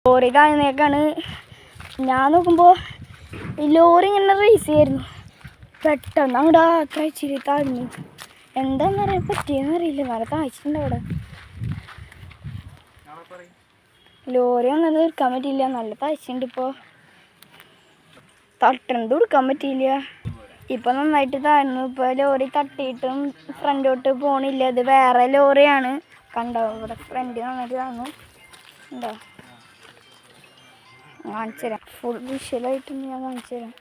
Lorry താഴ്ന്നേക്കാണ്. ഞാൻ നോക്കുമ്പോൾ ഈ ലോറി ഇങ്ങനെ റേസ് ചെയ്യായിരുന്നു. പെട്ടെന്ന് അങ്ങോട്ട് കഴിച്ചിരി താഴ്ന്നു. എന്താണെന്നറിയാൻ പറ്റിയെന്നറിയില്ല. നല്ല താഴ്ചയുണ്ട് അവിടെ. ലോറി ഒന്നും എടുക്കാൻ പറ്റിയില്ല. നല്ല താഴ്ചയുണ്ട്. ഇപ്പോൾ തട്ടണത് എടുക്കാൻ പറ്റിയില്ല. ഇപ്പം നന്നായിട്ട് താഴ്ന്നു. ഇപ്പോൾ ലോറി തട്ടിയിട്ടും ഫ്രണ്ടോട്ട് പോണില്ല. ഇത് വേറെ ലോറിയാണ്. കണ്ടോ ഇവിടെ ഫ്രണ്ട് നന്നായിട്ട് താഴ്ന്നു. ഉണ്ടോ കാണിച്ചു തരാം. ഫുൾ വിഷ്വലായിട്ടൊന്ന് ഞാൻ കാണിച്ചു തരാം.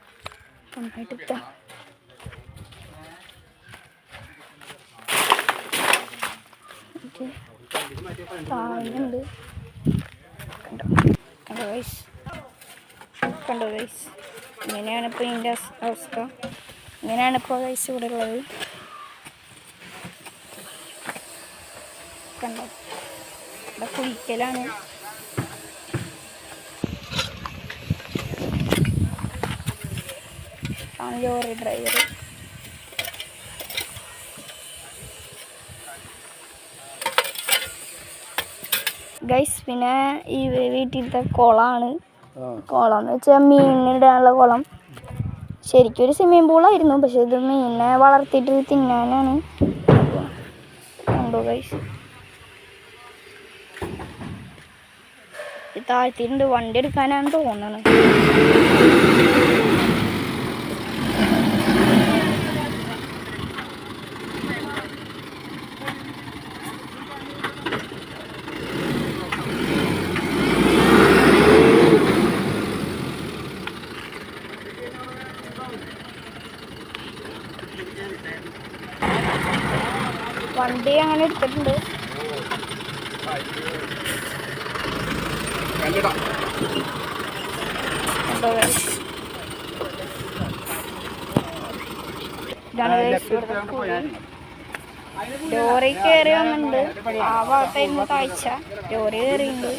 നന്നായിട്ട് എത്താം. താഴ്ന്നുണ്ട്. കണ്ടോ കണ്ടോ ഗൈസ്, കണ്ടോ ഗൈസ്. ഇങ്ങനെയാണ് ഇപ്പോൾ ഇതിൻ്റെ അവസ്ഥ. ഇങ്ങനെയാണ് ഇപ്പോൾ ഗൈസ് ഇവിടെ ഉള്ളത്. കണ്ടോ ഇവിടെ കുഴിക്കലാണ്. Lorry driver guys. പിന്നെ ഈ വീട്ടിലത്തെ കുളമാണ്. കുളം എന്ന് വെച്ചാൽ മീനിടാനുള്ള കുളം. ശരിക്കും ഒരു സ്വിമ്മിങ് പൂളായിരുന്നു. പക്ഷെ ഇത് മീനിനെ വളർത്തിയിട്ട് തിന്നാനാണ്. കണ്ടോ ഗൈസ്, താഴ്ത്തിയിട്ടുണ്ട്. വണ്ടി എടുക്കാനാണ് തോന്നണം. വണ്ടി അങ്ങനെ എടുത്തിട്ടുണ്ട്. ലോറി കയറി വന്നിട്ടുണ്ട്. ആ ഭാഗത്തായിരുന്നു താഴ്ച. ലോറി കയറിയുണ്ട്.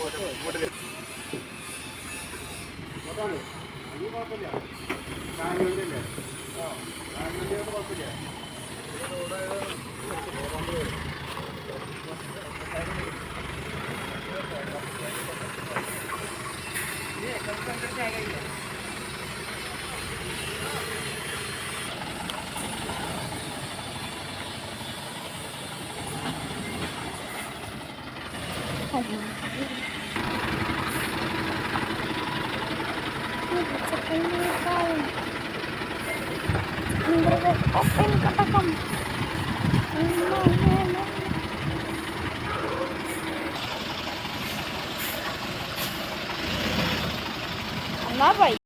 എന്നാ പോയി